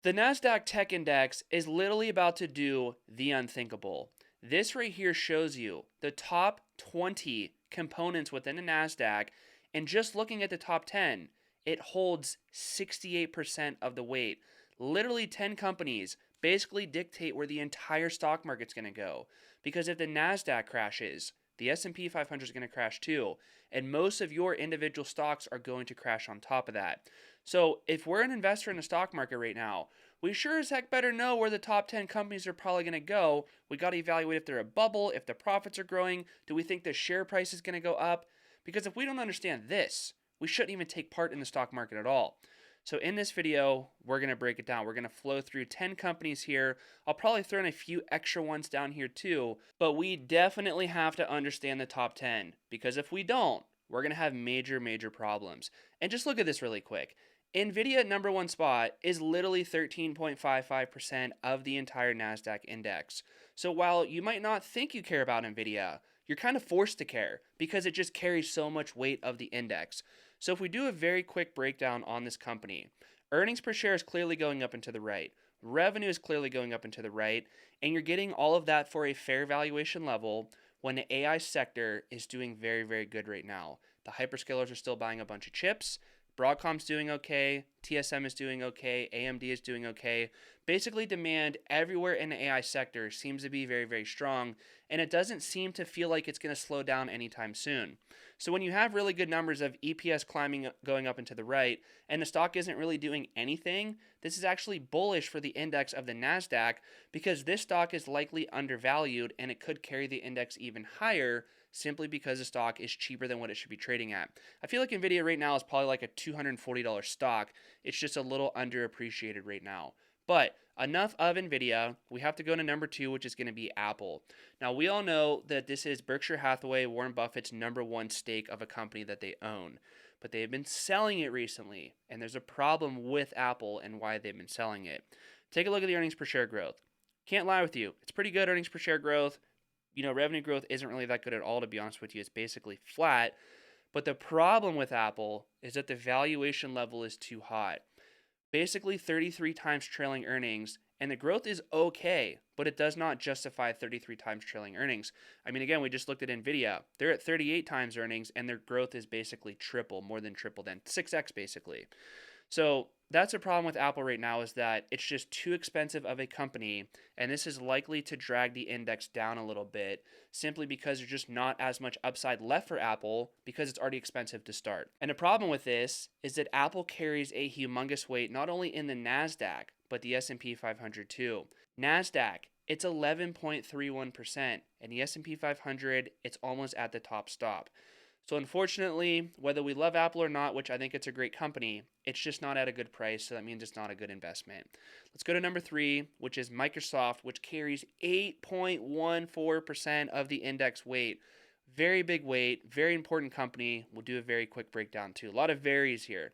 The Nasdaq Tech Index is literally about to do the unthinkable. This right here shows you the top 20 components within the Nasdaq, and just looking at the top 10, it holds 68% of the weight. Literally 10 companies basically dictate where the entire stock market's going to go. Because if the Nasdaq crashes, the S&P 500 is going to crash too, and most of your individual stocks are going to crash on top of that. So if we're an investor in the stock market right now, we sure as heck better know where the top 10 companies are probably going to go. We got to evaluate if they're a bubble, if the profits are growing, do we think the share price is going to go up? Because if we don't understand this, we shouldn't even take part in the stock market at all. So in this video, we're going to break it down. We're going to flow through 10 companies here. I'll probably throw in a few extra ones down here too, but we definitely have to understand the top 10, because if we don't, we're going to have major problems. And just look at this really quick. Nvidia at number one spot is literally 13.55% of the entire Nasdaq index. So while you might not think you care about Nvidia, you're kind of forced to care because it just carries so much weight of the index. So if we do a very quick breakdown on this company, earnings per share is clearly going up and to the right. Revenue is clearly going up and to the right. And you're getting all of that for a fair valuation level when the AI sector is doing very good right now. The hyperscalers are still buying a bunch of chips. Broadcom's doing okay, TSM is doing okay, AMD is doing okay. Basically, demand everywhere in the AI sector seems to be very strong, and it doesn't seem to feel like it's going to slow down anytime soon. So when you have really good numbers of EPS climbing, going up and to the right, and the stock isn't really doing anything, this is actually bullish for the index of the Nasdaq, because this stock is likely undervalued and it could carry the index even higher simply because the stock is cheaper than what it should be trading at. I feel like Nvidia right now is probably like a $240 stock. It's just a little underappreciated right now. But enough of Nvidia. We have to go to number 2, which is going to be Apple. Now, we all know that this is Berkshire Hathaway, Warren Buffett's number one stake of a company that they own. But they have been selling it recently, and there's a problem with Apple and why they've been selling it. Take a look at the earnings per share growth. Can't lie with you. It's pretty good earnings per share growth. Revenue growth isn't really that good at all, to be honest with you. It's basically flat. But the problem with Apple is that the valuation level is too hot. Basically 33 times trailing earnings, and the growth is okay, but it does not justify 33 times trailing earnings. I mean, again, we just looked at Nvidia. They're at 38 times earnings, and their growth is basically triple, more than triple, then 6x basically. So that's a problem with Apple right now, is that it's just too expensive of a company, and this is likely to drag the index down a little bit simply because there's just not as much upside left for Apple because it's already expensive to start. And the problem with this is that Apple carries a humongous weight not only in the Nasdaq, but the S&P 500 too. Nasdaq, it's 11.31%, and the S&P 500, it's almost at the top stop. So unfortunately, whether we love Apple or not, which I think it's a great company, it's just not at a good price, so that means it's not a good investment. Let's go to number 3, which is Microsoft, which carries 8.14% of the index weight. Very big weight, very important company. We'll do a very quick breakdown too. A lot of varies here.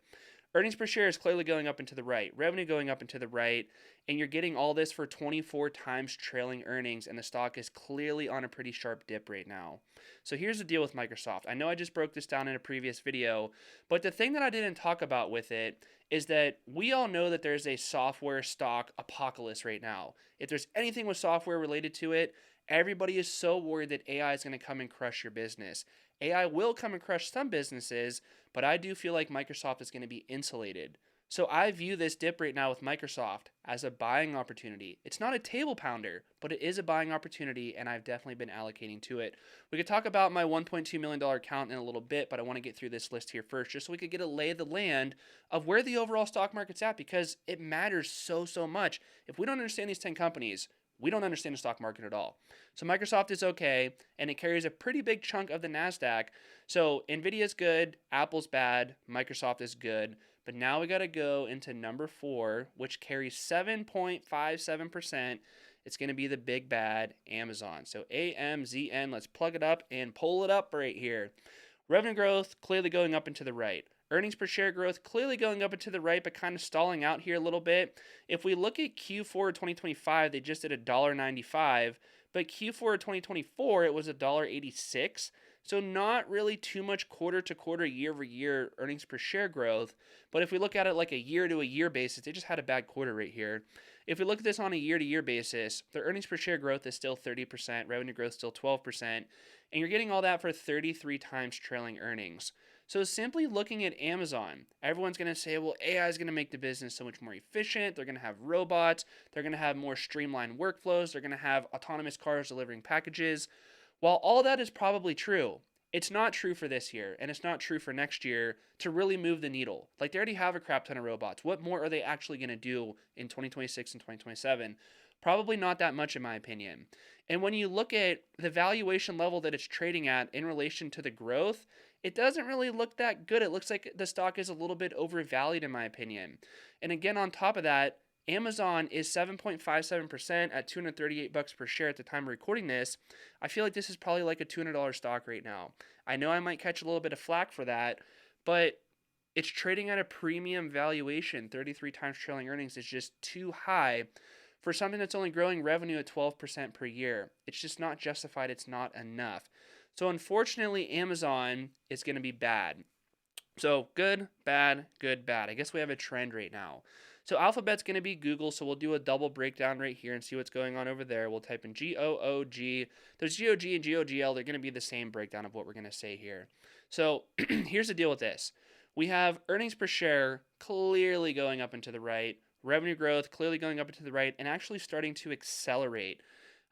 Earnings per share is clearly going up and to the right. Revenue going up and to the right. And you're getting all this for 24 times trailing earnings, and the stock is clearly on a pretty sharp dip right now. So here's the deal with Microsoft. I know I just broke this down in a previous video, but the thing that I didn't talk about with it is that we all know that there's a software stock apocalypse right now. If there's anything with software related to it, everybody is so worried that AI is going to come and crush your business. AI will come and crush some businesses, but I do feel like Microsoft is going to be insulated. So I view this dip right now with Microsoft as a buying opportunity. It's not a table pounder, but it is a buying opportunity, and I've definitely been allocating to it. We could talk about my $1.2 million account in a little bit, but I want to get through this list here first, just so we could get a lay of the land of where the overall stock market's at, because it matters so much. If we don't understand these 10 companies, we don't understand the stock market at all. So Microsoft is okay, and it carries a pretty big chunk of the Nasdaq. So Nvidia is good, Apple's bad, Microsoft is good. But now we got to go into number 4, which carries 7.57%. It's going to be the big bad Amazon. So AMZN, let's plug it up and pull it up right here. Revenue growth clearly going up and to the right. Earnings per share growth clearly going up and to the right, but kind of stalling out here a little bit. If we look at Q4 2025, they just did $1.95, but Q4 2024, it was $1.86. So not really too much quarter to quarter, year over year earnings per share growth. But if we look at it like a year to a year basis, they just had a bad quarter right here. If we look at this on a year to year basis, their earnings per share growth is still 30%, revenue growth still 12%, and you're getting all that for 33 times trailing earnings. So simply looking at Amazon, everyone's going to say, well, AI is going to make the business so much more efficient. They're going to have robots. They're going to have more streamlined workflows. They're going to have autonomous cars delivering packages. While all that is probably true, it's not true for this year, and it's not true for next year to really move the needle. Like, they already have a crap ton of robots. What more are they actually going to do in 2026 and 2027? Probably not that much, in my opinion. And when you look at the valuation level that it's trading at in relation to the growth, it doesn't really look that good. It looks like the stock is a little bit overvalued, in my opinion. And again, on top of that, Amazon is 7.57% at $238 per share at the time of recording this. I feel like this is probably like a $200 stock right now. I know I might catch a little bit of flack for that, but it's trading at a premium valuation. 33 times trailing earnings is just too high for something that's only growing revenue at 12% per year. It's just not justified. It's not enough. So unfortunately, Amazon is going to be bad. So good, bad, good, bad. I guess we have a trend right now. So Alphabet's going to be Google, so we'll do a double breakdown right here and see what's going on over there. We'll type in GOOG. There's GOG and GOGL. They're going to be the same breakdown of what we're going to say here. So here's the deal with this. We have earnings per share clearly going up and to the right, revenue growth clearly going up and to the right, and actually starting to accelerate.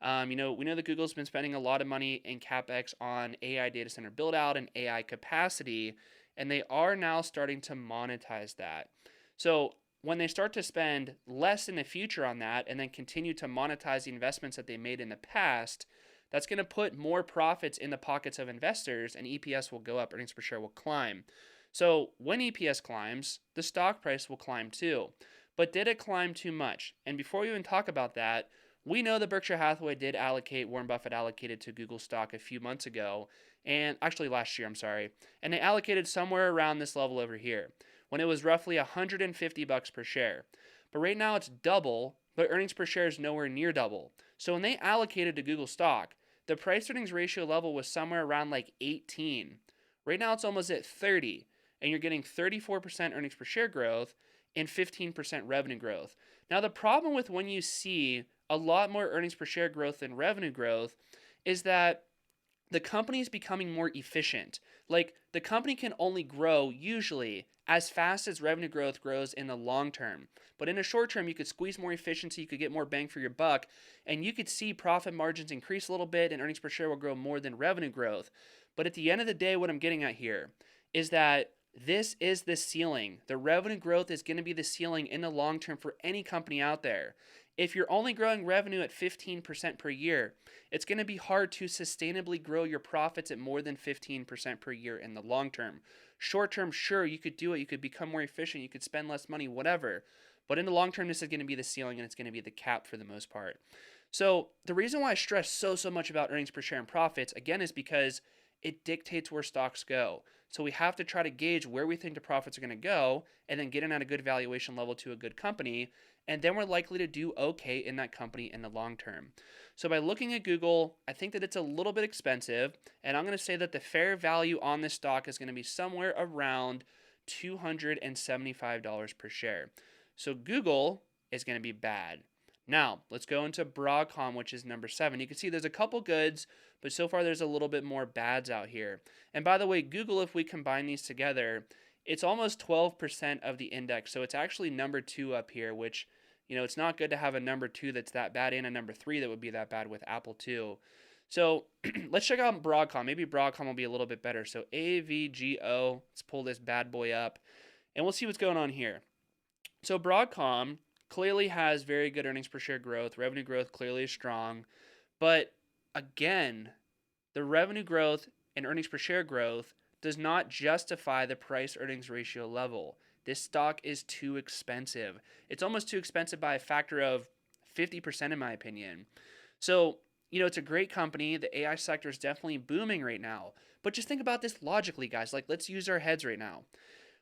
We know that Google's been spending a lot of money in CapEx on AI data center build out and AI capacity, and they are now starting to monetize that. So when they start to spend less in the future on that and then continue to monetize the investments that they made in the past, that's going to put more profits in the pockets of investors, and EPS will go up, earnings per share will climb. So when EPS climbs, the stock price will climb too. But did it climb too much? And before we even talk about that, we know that Berkshire Hathaway did allocate, Warren Buffett allocated to Google stock a few months ago, and actually last year, I'm sorry, and they allocated somewhere around this level over here, when it was roughly $150 per share. But right now it's double, but earnings per share is nowhere near double. So when they allocated to Google stock, the price earnings ratio level was somewhere around like 18. Right now it's almost at 30, and you're getting 34% earnings per share growth and 15% revenue growth. Now the problem with when you see a lot more earnings per share growth than revenue growth is that the company is becoming more efficient. Like, the company can only grow usually as fast as revenue growth grows in the long term. But in the short term, you could squeeze more efficiency, you could get more bang for your buck, and you could see profit margins increase a little bit and earnings per share will grow more than revenue growth. But at the end of the day, what I'm getting at here is that this is the ceiling. The revenue growth is going to be the ceiling in the long term for any company out there. If you're only growing revenue at 15% per year, it's going to be hard to sustainably grow your profits at more than 15% per year in the long term. Short term, sure, you could do it. You could become more efficient. You could spend less money, whatever. But in the long term, this is going to be the ceiling and it's going to be the cap for the most part. So the reason why I stress so much about earnings per share and profits, again, is because it dictates where stocks go. So we have to try to gauge where we think the profits are going to go and then get in at a good valuation level to a good company. And then we're likely to do okay in that company in the long term. So by looking at Google, I think that it's a little bit expensive. And I'm going to say that the fair value on this stock is going to be somewhere around $275 per share. So Google is going to be bad. Now, let's go into Broadcom, which is number 7. You can see there's a couple goods, but so far there's a little bit more bads out here. And by the way, Google, if we combine these together, it's almost 12% of the index. So it's actually number 2 up here, which, it's not good to have a number 2 that's that bad and a number 3 that would be that bad with Apple too. So let's check out Broadcom. Maybe Broadcom will be a little bit better. So AVGO, let's pull this bad boy up, and we'll see what's going on here. So Broadcom clearly has very good earnings per share growth. Revenue growth clearly is strong. But again, the revenue growth and earnings per share growth does not justify the price earnings ratio level. This stock is too expensive. It's almost too expensive by a factor of 50% in my opinion. So, it's a great company. The AI sector is definitely booming right now. But just think about this logically, guys. Like, let's use our heads right now.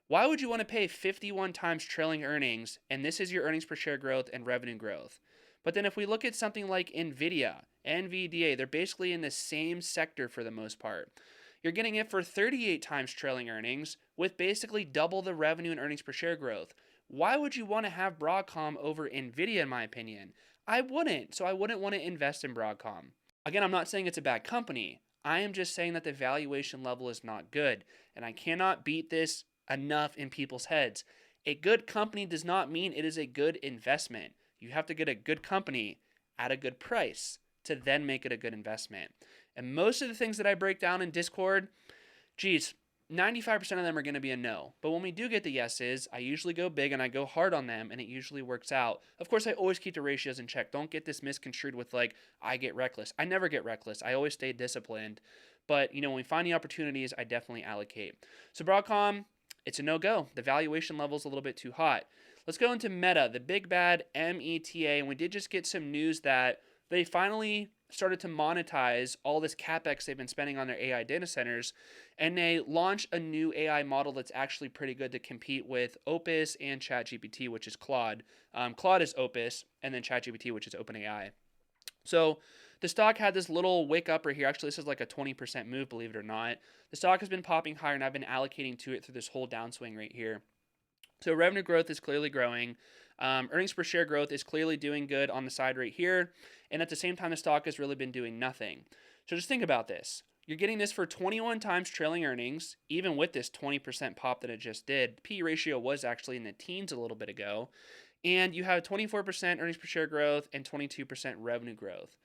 Why would you want to pay 51 times trailing earnings, and this is your earnings per share growth and revenue growth? But then if we look at something like NVIDIA, NVDA, they're basically in the same sector for the most part. You're getting it for 38 times trailing earnings with basically double the revenue and earnings per share growth. Why would you want to have Broadcom over Nvidia, in my opinion? I wouldn't. So I wouldn't want to invest in Broadcom. Again, I'm not saying it's a bad company. I am just saying that the valuation level is not good. And I cannot beat this enough in people's heads. A good company does not mean it is a good investment. You have to get a good company at a good price to then make it a good investment. And most of the things that I break down in Discord, geez, 95% of them are going to be a no. But when we do get the yeses, I usually go big and I go hard on them, and it usually works out. Of course, I always keep the ratios in check. Don't get this misconstrued with like, I get reckless. I never get reckless. I always stay disciplined. But, when we find the opportunities, I definitely allocate. So Broadcom, it's a no-go. The valuation level is a little bit too hot. Let's go into Meta, the big bad META. And we did just get some news that they finally started to monetize all this CapEx they've been spending on their AI data centers, and they launched a new AI model that's actually pretty good to compete with Opus and ChatGPT, which is Claude. Claude is Opus, and then ChatGPT, which is OpenAI. So the stock had this little wick up right here. Actually, this is like a 20% move, believe it or not. The stock has been popping higher, and I've been allocating to it through this whole downswing right here. So revenue growth is clearly growing. Earnings per share growth is clearly doing good on the side right here. And at the same time, the stock has really been doing nothing. So just think about this. You're getting this for 21 times trailing earnings, even with this 20% pop that it just did. P/E ratio was actually in the teens a little bit ago. And you have 24% earnings per share growth and 22% revenue growth.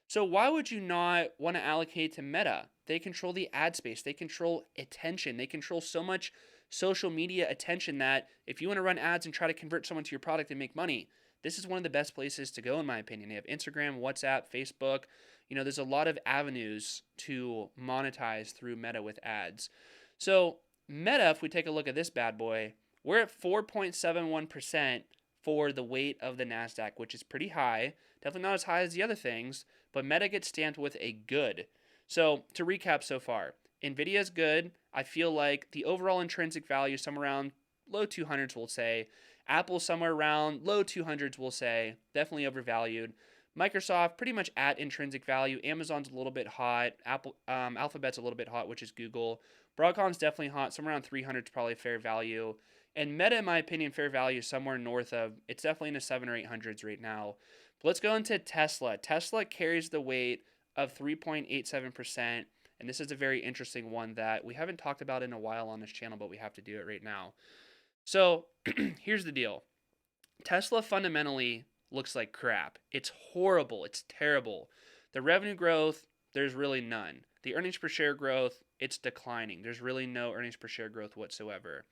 So why would you not want to allocate to Meta? They control the ad space. They control attention. They control so much social media attention that if you want to run ads and try to convert someone to your product and make money, this is one of the best places to go, in my opinion. They have Instagram, WhatsApp, Facebook. There's a lot of avenues to monetize through Meta with ads. So Meta, if we take a look at this bad boy, we're at 4.71% for the weight of the Nasdaq, which is pretty high. Definitely not as high as the other things, but Meta gets stamped with a good. So to recap so far, Nvidia is good. I feel like the overall intrinsic value is somewhere around low 200s, we'll say. Apple somewhere around low 200s, we'll say. Definitely overvalued. Microsoft pretty much at intrinsic value. Amazon's a little bit hot. Alphabet's a little bit hot, which is Google. Broadcom's definitely hot. Somewhere around 300 is probably fair value. And Meta, in my opinion, fair value is somewhere north of. It's definitely in the 700s or 800s right now. But let's go into Tesla. Tesla carries the weight of 3.87%. And this is a very interesting one that we haven't talked about in a while on this channel, but we have to do it right now. So here's the deal. Tesla fundamentally looks like crap. It's horrible. It's terrible. The revenue growth, there's really none. The earnings per share growth, it's declining. There's really no earnings per share growth whatsoever.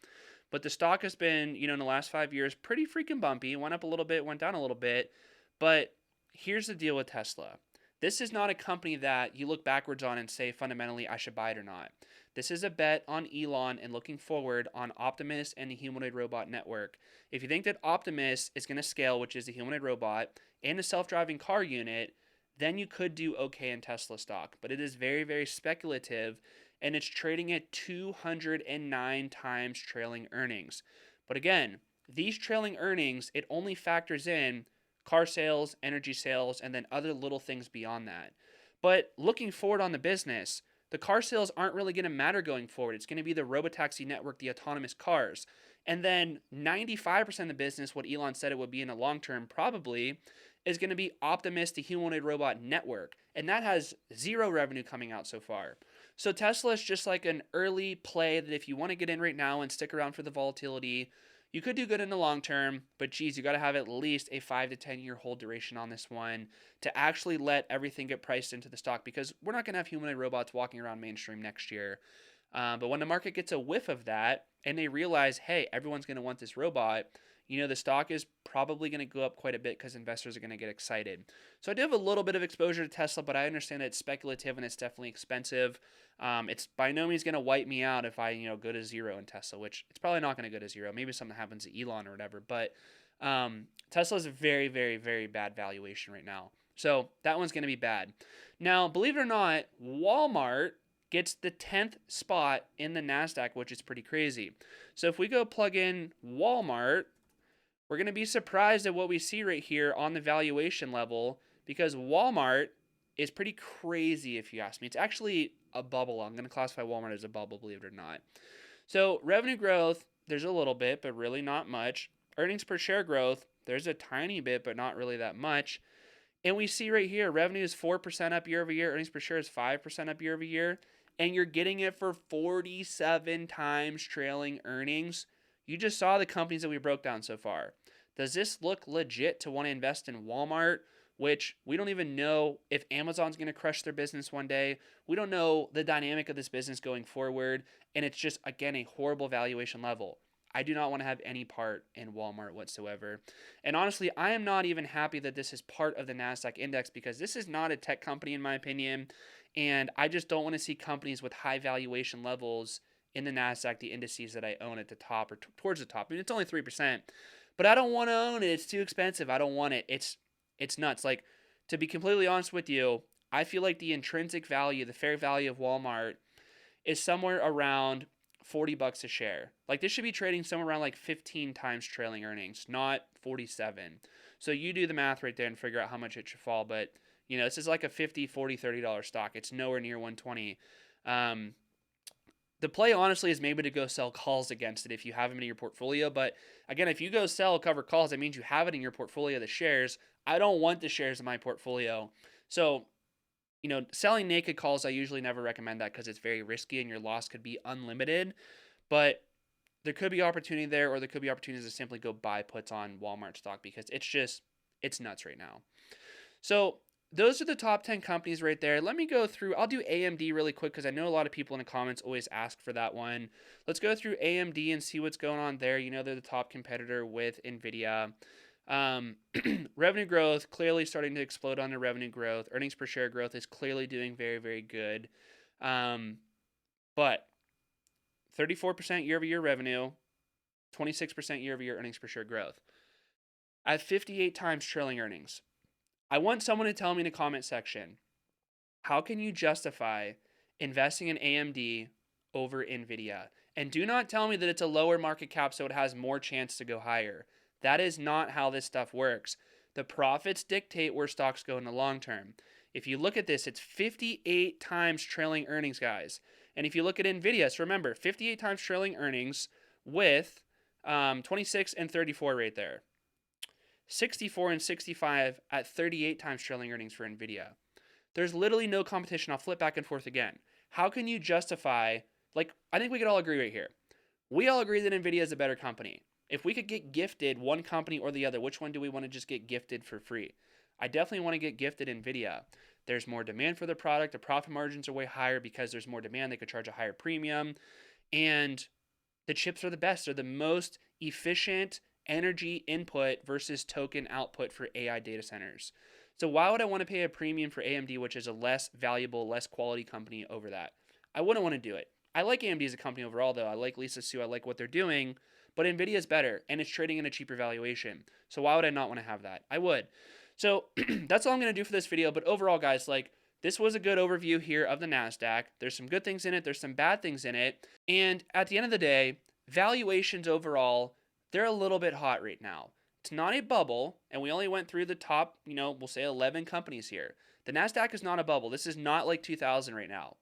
But the stock has been, in the last 5 years, pretty freaking bumpy. Went up a little bit, went down a little bit. But here's the deal with Tesla. This is not a company that you look backwards on and say, fundamentally, I should buy it or not. This is a bet on Elon and looking forward on Optimus and the humanoid robot network. If you think that Optimus is going to scale, which is the humanoid robot, and the self-driving car unit, then you could do okay in Tesla stock. But it is very, very speculative, and it's trading at 209 times trailing earnings. But again, these trailing earnings, it only factors in car sales, energy sales, and then other little things beyond that. But looking forward on the business, the car sales aren't really going to matter going forward. It's going to be the robotaxi network, the autonomous cars. And then 95% of the business, what Elon said it would be in the long term, probably, is going to be Optimus, the humanoid robot network. And that has zero revenue coming out so far. So Tesla is just like an early play that if you want to get in right now and stick around for the volatility, you could do good in the long term, but geez, you got to have at least a 5 to 10 year hold duration on this one to actually let everything get priced into the stock, because we're not going to have humanoid robots walking around mainstream next year. But when the market gets a whiff of that and they realize, hey, everyone's going to want this robot, the stock is probably going to go up quite a bit because investors are going to get excited. So I do have a little bit of exposure to Tesla, but I understand that it's speculative and it's definitely expensive. It's by no means going to wipe me out if I, go to zero in Tesla, which it's probably not going to go to zero. Maybe something happens to Elon or whatever. But Tesla is a very, very, very bad valuation right now. So that one's going to be bad. Now, believe it or not, Walmart gets the 10th spot in the Nasdaq, which is pretty crazy. So if we go plug in Walmart, we're going to be surprised at what we see right here on the valuation level, because Walmart is pretty crazy if you ask me. It's actually a bubble. I'm going to classify Walmart as a bubble, believe it or not. So revenue growth, there's a little bit, but really not much. Earnings per share growth, there's a tiny bit, but not really that much. And we see right here, revenue is 4% up year over year. Earnings per share is 5% up year over year. And you're getting it for 47 times trailing earnings. You just saw the companies that we broke down so far. Does this look legit to want to invest in Walmart, which we don't even know if Amazon's going to crush their business one day? We don't know the dynamic of this business going forward. And it's just, again, a horrible valuation level. I do not want to have any part in Walmart whatsoever. And honestly, I am not even happy that this is part of the Nasdaq index because this is not a tech company in my opinion. And I just don't want to see companies with high valuation levels in the Nasdaq, the indices that I own at the top or towards the top. I mean, it's only 3%, but I don't want to own it. It's too expensive. I don't want it. It's nuts. Like, to be completely honest with you, I feel like the intrinsic value, the fair value of Walmart is somewhere around $40 a share. Like, this should be trading somewhere around like 15 times trailing earnings, not 47. So you do the math right there and figure out how much it should fall. But, you know, this is like a $50, $40, $30 stock. It's nowhere near 120. The play, honestly, is maybe to go sell calls against it if you have them in your portfolio. But again, if you go sell cover calls, that means you have it in your portfolio, the shares. I don't want the shares in my portfolio. So, you know, selling naked calls, I usually never recommend that because it's very risky and your loss could be unlimited. But there could be opportunity there, or there could be opportunities to simply go buy puts on Walmart stock because it's nuts right now. So those are the top 10 companies right there. Let me go through. I'll do AMD really quick because I know a lot of people in the comments always ask for that one. Let's go through AMD and see what's going on there. You know, they're the top competitor with NVIDIA. Revenue growth, clearly starting to explode on the revenue growth. Earnings per share growth is clearly doing very, very good. But 34% year-over-year revenue, 26% year-over-year earnings per share growth. At 58 times trailing earnings. I want someone to tell me in the comment section, how can you justify investing in AMD over NVIDIA? And do not tell me that it's a lower market cap so it has more chance to go higher. That is not how this stuff works. The profits dictate where stocks go in the long term. If you look at this, it's 58 times trailing earnings, guys. And if you look at NVIDIA, so remember, 58 times trailing earnings with 26 and 34 right there. 64 and 65 at 38 times trailing earnings for NVIDIA. There's literally no competition. I'll flip back and forth again. How can you justify, like, I think we could all agree right here. We all agree that NVIDIA is a better company. If we could get gifted one company or the other, which one do we want to just get gifted for free? I definitely want to get gifted NVIDIA. There's more demand for the product. The profit margins are way higher because there's more demand. They could charge a higher premium. And the chips are the best. They're the most efficient energy input versus token output for AI data centers. So why would I want to pay a premium for AMD, which is a less valuable, less quality company over that? I wouldn't want to do it. I like AMD as a company overall, though. I like Lisa Su. I like what they're doing. But NVIDIA is better, and it's trading in a cheaper valuation. So why would I not want to have that? I would. So that's all I'm going to do for this video. But overall, guys, like, this was a good overview here of the Nasdaq. There's some good things in it. There's some bad things in it. And at the end of the day, valuations overall, they're a little bit hot right now. It's not a bubble, and we only went through the top, you know, we'll say 11 companies here. The Nasdaq is not a bubble. This is not like 2000 right now.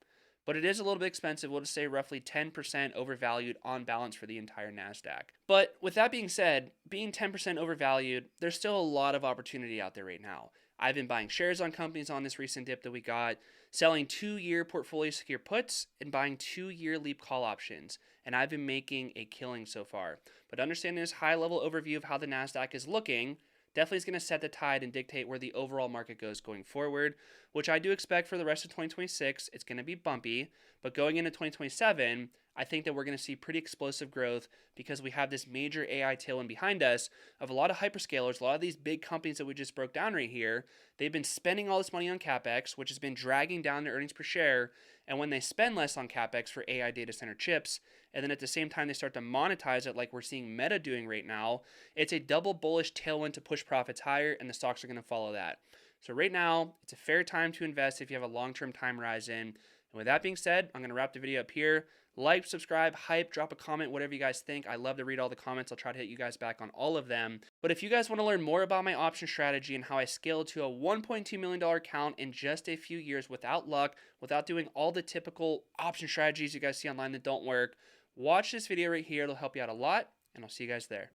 But it is a little bit expensive. We'll just say roughly 10% overvalued on balance for the entire Nasdaq. But with that being said, being 10% overvalued, there's still a lot of opportunity out there right now. I've been buying shares on companies on this recent dip that we got, selling 2-year portfolio secure puts, and buying 2-year leap call options. And I've been making a killing so far. But understanding this high-level overview of how the Nasdaq is looking definitely is going to set the tide and dictate where the overall market goes going forward, which I do expect for the rest of 2026. It's going to be bumpy, but going into 2027, I think that we're going to see pretty explosive growth because we have this major AI tailwind behind us of a lot of hyperscalers, a lot of these big companies that we just broke down right here. They've been spending all this money on CapEx, which has been dragging down their earnings per share. And when they spend less on CapEx for AI data center chips, and then at the same time they start to monetize it like we're seeing Meta doing right now, it's a double bullish tailwind to push profits higher, and the stocks are going to follow that. So right now, it's a fair time to invest if you have a long-term time horizon. And with that being said, I'm going to wrap the video up here. Like, subscribe, hype, drop a comment, whatever you guys think. I love to read all the comments. I'll try to hit you guys back on all of them. But if you guys want to learn more about my option strategy and how I scaled to a $1.2 million account in just a few years without luck, without doing all the typical option strategies you guys see online that don't work, watch this video right here. It'll help you out a lot, and I'll see you guys there.